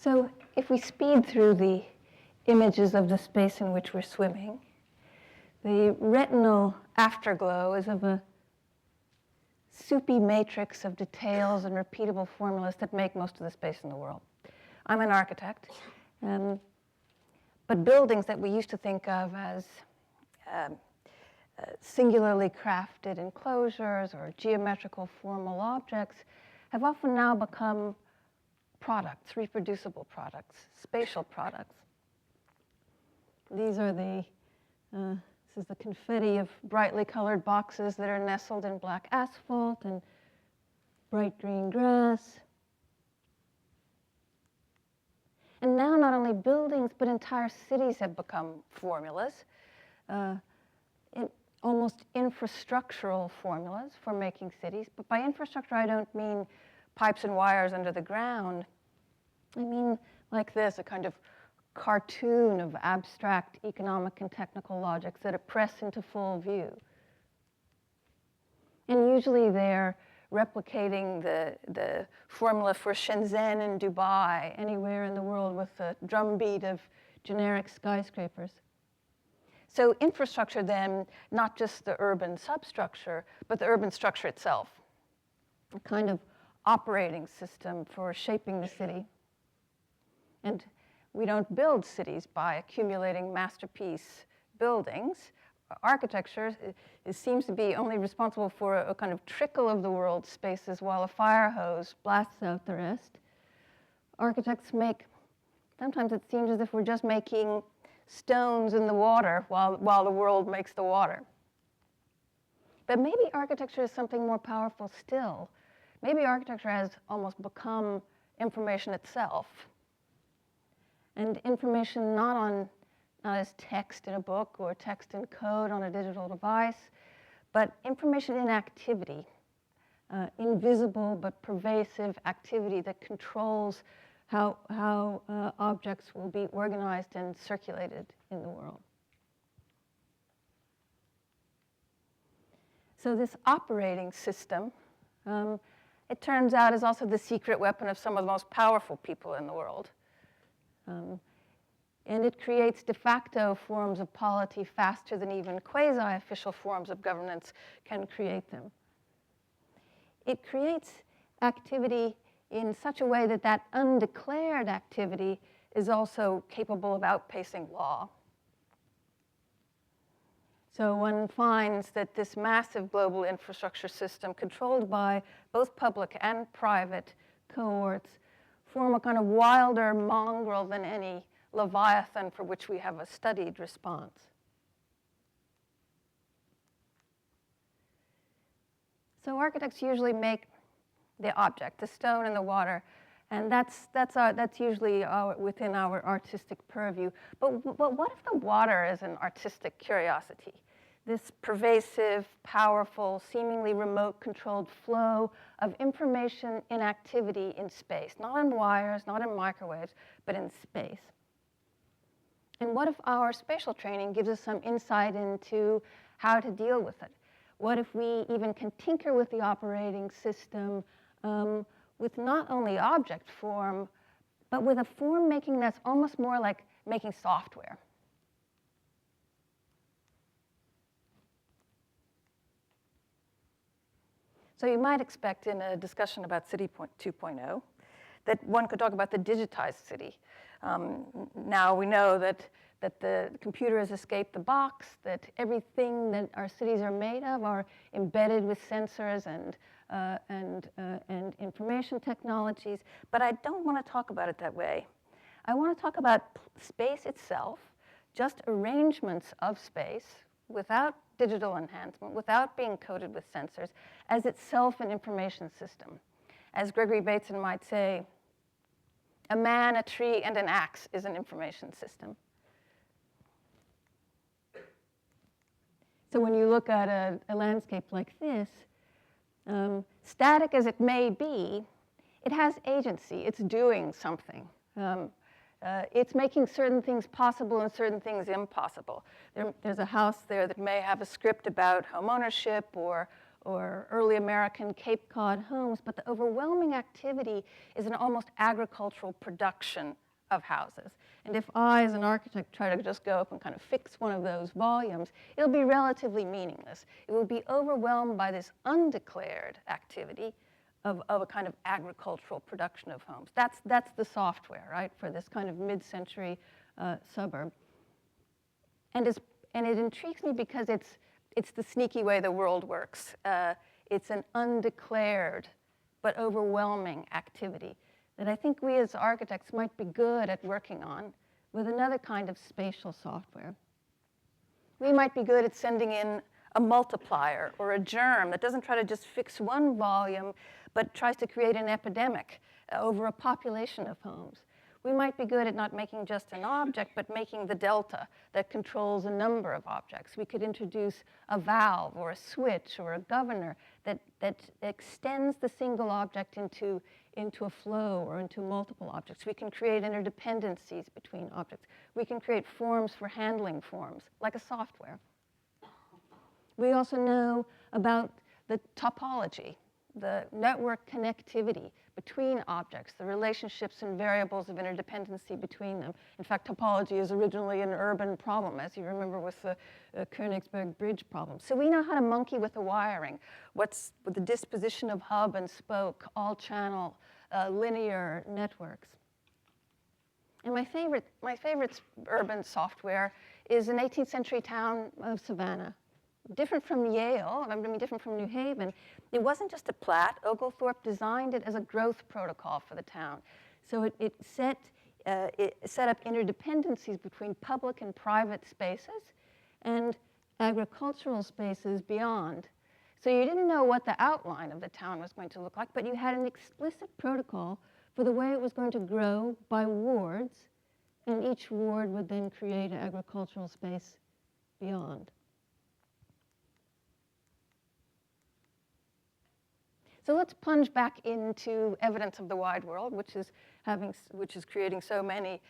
So if we speed through the images of the space in which we're swimming, the retinal afterglow is of a soupy matrix of details and repeatable formulas that make most of the space in the world. I'm an architect, but buildings that we used to think of as singularly crafted enclosures or geometrical formal objects have often now become products, reproducible products, spatial products. These are this is the confetti of brightly colored boxes that are nestled in black asphalt and bright green grass. And now not only buildings, but entire cities have become formulas, almost infrastructural formulas for making cities. But by infrastructure, I don't mean pipes and wires under the ground. I mean like this, a kind of cartoon of abstract economic and technical logics that are pressed into full view. And usually they're replicating the formula for Shenzhen and Dubai, anywhere in the world with a drumbeat of generic skyscrapers. So infrastructure then, not just the urban substructure, but the urban structure itself, a kind of operating system for shaping the city. And we don't build cities by accumulating masterpiece buildings. Architecture seems to be only responsible for a kind of trickle of the world's spaces while a fire hose blasts out the rest. Architects sometimes it seems as if we're just making stones in the water while the world makes the water. But maybe architecture is something more powerful still. Maybe architecture has almost become information itself. And information not as text in a book or text in code on a digital device, but information in activity, invisible but pervasive activity that controls how objects will be organized and circulated in the world. So this operating system, it turns out, is also the secret weapon of some of the most powerful people in the world. And it creates de facto forms of polity faster than even quasi-official forms of governance can create them. It creates activity in such a way that that undeclared activity is also capable of outpacing law. So one finds that this massive global infrastructure system, controlled by both public and private cohorts, form a kind of wilder mongrel than any leviathan for which we have a studied response. So architects usually make the object, the stone in the water, and that's usually within our artistic purview. But what if the water is an artistic curiosity? This pervasive, powerful, seemingly remote-controlled flow of information in activity in space, not in wires, not in microwaves, but in space. And what if our spatial training gives us some insight into how to deal with it? What if we even can tinker with the operating system with not only object form, but with a form making that's almost more like making software? So you might expect in a discussion about City 2.0 that one could talk about the digitized city. Now we know that the computer has escaped the box, that everything that our cities are made of are embedded with sensors and information technologies, but I don't want to talk about it that way. I want to talk about space itself, just arrangements of space without digital enhancement, without being coded with sensors, as itself an information system. As Gregory Bateson might say, a man, a tree, and an axe is an information system. So when you look at a landscape like this, static as it may be, it has agency. It's doing something. It's making certain things possible and certain things impossible. There's a house there that may have a script about home ownership or or early American Cape Cod homes, but the overwhelming activity is an almost agricultural production of houses. And if I, as an architect, try to just go up and kind of fix one of those volumes, it'll be relatively meaningless. It will be overwhelmed by this undeclared activity of a kind of agricultural production of homes. That's the software, right, for this kind of mid-century suburb. And it intrigues me because it's the sneaky way the world works. It's an undeclared but overwhelming activity that I think we as architects might be good at working on with another kind of spatial software. We might be good at sending in a multiplier or a germ that doesn't try to just fix one volume, but tries to create an epidemic over a population of homes. We might be good at not making just an object, but making the delta that controls a number of objects. We could introduce a valve or a switch or a governor that extends the single object into a flow or into multiple objects. We can create interdependencies between objects. We can create forms for handling forms, like a software. We also know about the topology, the network connectivity between objects, the relationships and variables of interdependency between them. In fact, topology is originally an urban problem, as you remember with the Königsberg Bridge problem. So we know how to monkey with the wiring. What's with the disposition of hub and spoke, all-channel, linear networks. And my favorite urban software is an 18th century town of Savannah. Different from Yale, I mean different from New Haven. It wasn't just a plat. Oglethorpe designed it as a growth protocol for the town. So it set up interdependencies between public and private spaces and agricultural spaces beyond. So you didn't know what the outline of the town was going to look like, but you had an explicit protocol for the way it was going to grow by wards, and each ward would then create an agricultural space beyond. So let's plunge back into evidence of the wide world, which is creating so many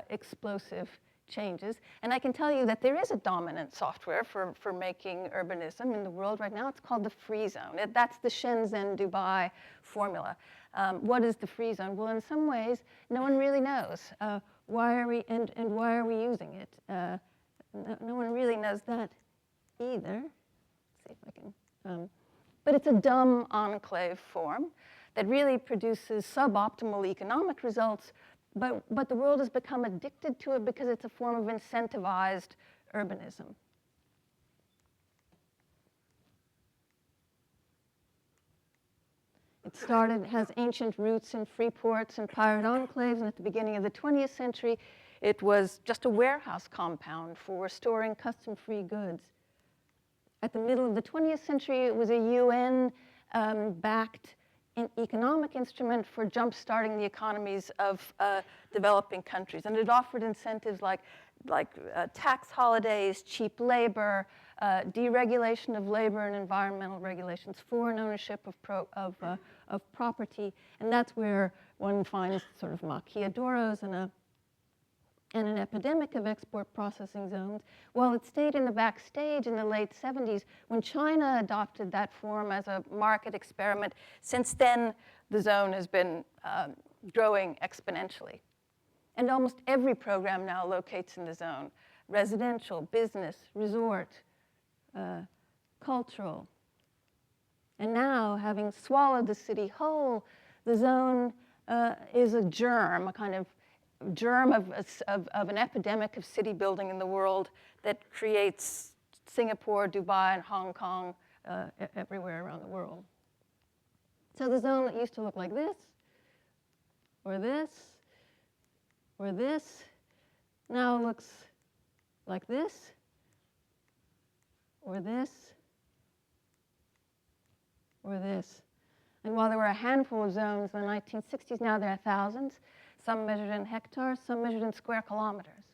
explosive changes. And I can tell you that there is a dominant software for making urbanism in the world right now. It's called the free zone. That's the Shenzhen Dubai formula. What is the free zone? Well, in some ways, no one really knows. Why are we using it? No one really knows that either. Let's see if I can. But it's a dumb enclave form that really produces suboptimal economic results, but the world has become addicted to it because it's a form of incentivized urbanism. It has ancient roots in free ports and pirate enclaves, and at the beginning of the 20th century, it was just a warehouse compound for storing custom-free goods. At the middle of the 20th century, it was a UN-backed economic instrument for jump-starting the economies of developing countries. And it offered incentives like tax holidays, cheap labor, deregulation of labor and environmental regulations, foreign ownership of property. And that's where one finds sort of maquiadoros and an epidemic of export processing zones. Well, it stayed in the backstage in the late 70s when China adopted that form as a market experiment. Since then, the zone has been growing exponentially. And almost every program now locates in the zone: residential, business, resort, cultural. And now, having swallowed the city whole, the zone is a germ, a kind of germ of an epidemic of city building in the world that creates Singapore, Dubai, and Hong Kong everywhere around the world. So the zone that used to look like this, or this, or this, now looks like this, or this, or this. And while there were a handful of zones in the 1960s, now there are thousands. Some measured in hectares, some measured in square kilometers.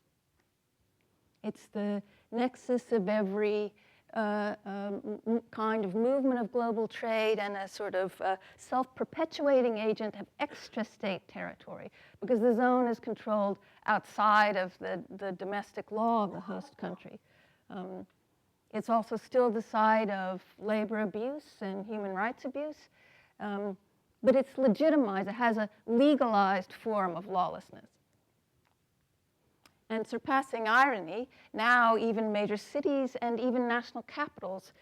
It's the nexus of every kind of movement of global trade and a sort of self-perpetuating agent of extra-state territory, because the zone is controlled outside of the domestic law of the host country. It's also still the site of labor abuse and human rights abuse, but it's legitimized. It has a legalized form of lawlessness. And surpassing irony, now even major cities and even national capitals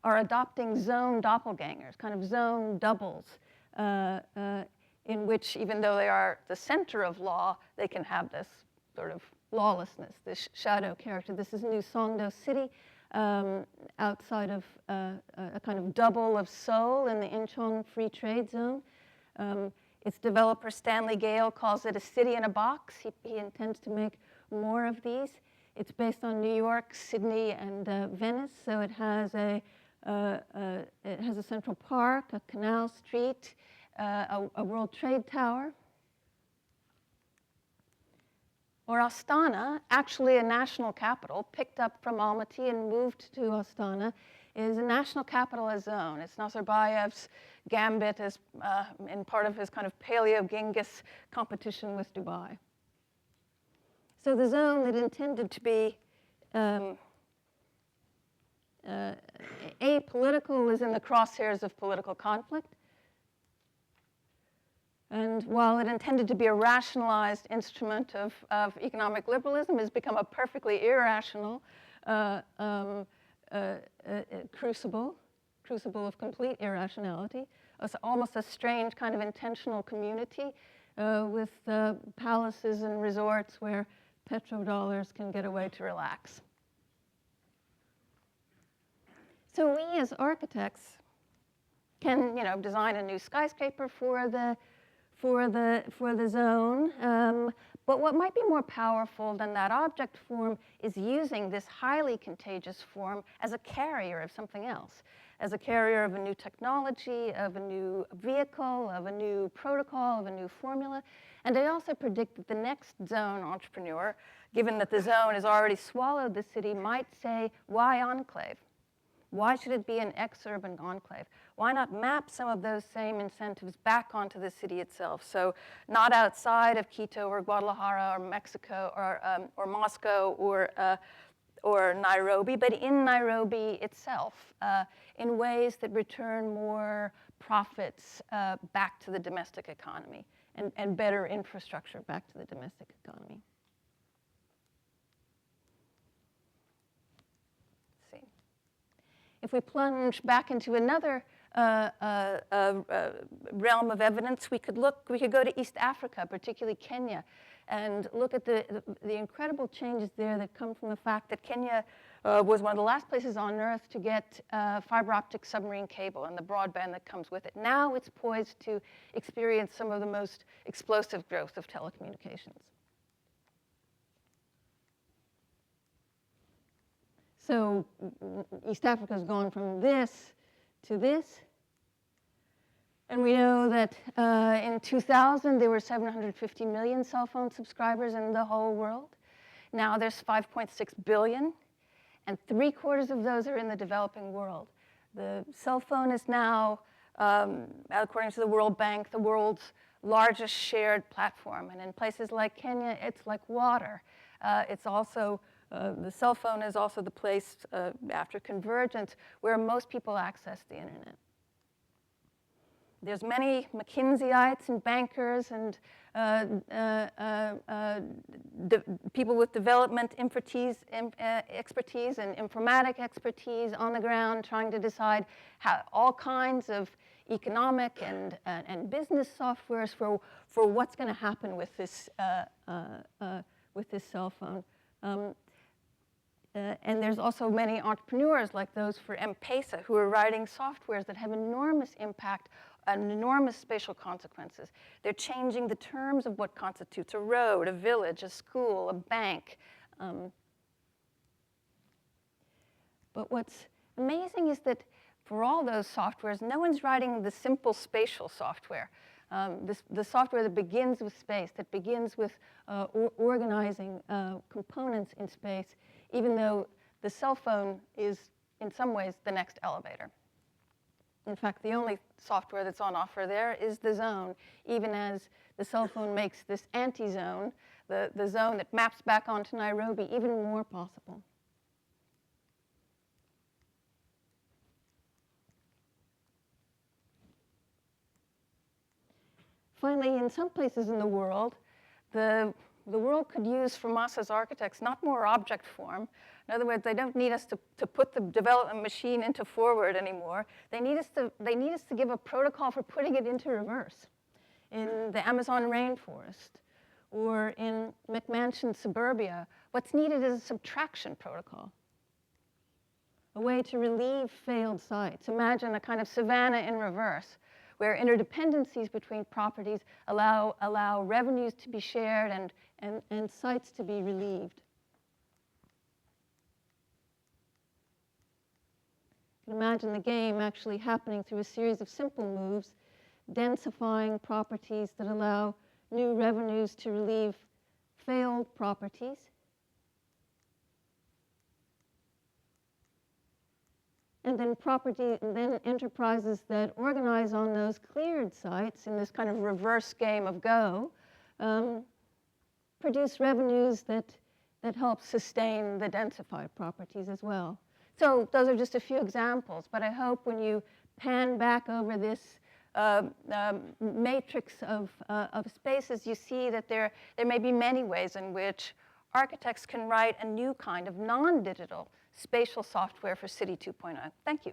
are adopting zone doppelgangers, kind of zone doubles, in which, even though they are the center of law, they can have this sort of lawlessness, this shadow character. This is New Songdo City, outside of a kind of double of Seoul in the Incheon Free Trade Zone. Its developer, Stanley Gale, calls it a city in a box. He intends to make more of these. It's based on New York, Sydney, and Venice, so it has a Central Park, a canal street, a World Trade Tower. Or Astana, actually a national capital, picked up from Almaty and moved to Astana, is a national capital as zone. It's Nazarbayev's gambit as in part of his kind of Paleo-Genghis competition with Dubai. So the zone that intended to be apolitical is in the crosshairs of political conflict. And while it intended to be a rationalized instrument of economic liberalism, has become a perfectly irrational crucible of complete irrationality. It's almost a strange kind of intentional community with palaces and resorts where petrodollars can get away to relax. So we as architects can, design a new skyscraper for the zone, but what might be more powerful than that object form is using this highly contagious form as a carrier of something else, as a carrier of a new technology, of a new vehicle, of a new protocol, of a new formula. And I also predict that the next zone entrepreneur, given that the zone has already swallowed the city, might say, why enclave? Why should it be an ex-urban enclave? Why not map some of those same incentives back onto the city itself? So not outside of Quito or Guadalajara or Mexico or Moscow or Nairobi, but in Nairobi itself, in ways that return more profits back to the domestic economy and better infrastructure back to the domestic economy. If we plunge back into another realm of evidence, we could go to East Africa, particularly Kenya, and look at the incredible changes there that come from the fact that Kenya was one of the last places on Earth to get fiber optic submarine cable and the broadband that comes with it. Now it's poised to experience some of the most explosive growth of telecommunications. So East Africa has gone from this to this. And we know that in 2000, there were 750 million cell phone subscribers in the whole world. Now there's 5.6 billion, and 3/4 of those are in the developing world. The cell phone is now, according to the World Bank, the world's largest shared platform. And in places like Kenya, it's like water. It's also the cell phone is also the place, after convergence, where most people access the internet. There's many McKinseyites and bankers and people with development expertise and informatic expertise on the ground trying to decide how all kinds of economic and business softwares for what's going to happen with this cell phone. And there's also many entrepreneurs like those for M-Pesa who are writing softwares that have enormous impact and enormous spatial consequences. They're changing the terms of what constitutes a road, a village, a school, a bank. But what's amazing is that for all those softwares, no one's writing the simple spatial software. The software that begins with space, that begins with organizing components in space, even though the cell phone is, in some ways, the next elevator. In fact, the only software that's on offer there is the zone, even as the cell phone makes this anti-zone, the zone that maps back onto Nairobi, even more possible. Finally, in some places in the world, the world could use from us as architects not more object form. In other words, they don't need us to put the development machine into forward anymore. They need us to give a protocol for putting it into reverse in the Amazon rainforest or in McMansion suburbia. What's needed is a subtraction protocol, a way to relieve failed sites. Imagine a kind of savanna in reverse, where interdependencies between properties allow revenues to be shared and sites to be relieved. You can imagine the game actually happening through a series of simple moves, densifying properties that allow new revenues to relieve failed properties. And then enterprises that organize on those cleared sites in this kind of reverse game of Go produce revenues that help sustain the densified properties as well. So those are just a few examples, but I hope when you pan back over this matrix of spaces, you see that there may be many ways in which architects can write a new kind of non-digital spatial software for City 2.0. Thank you.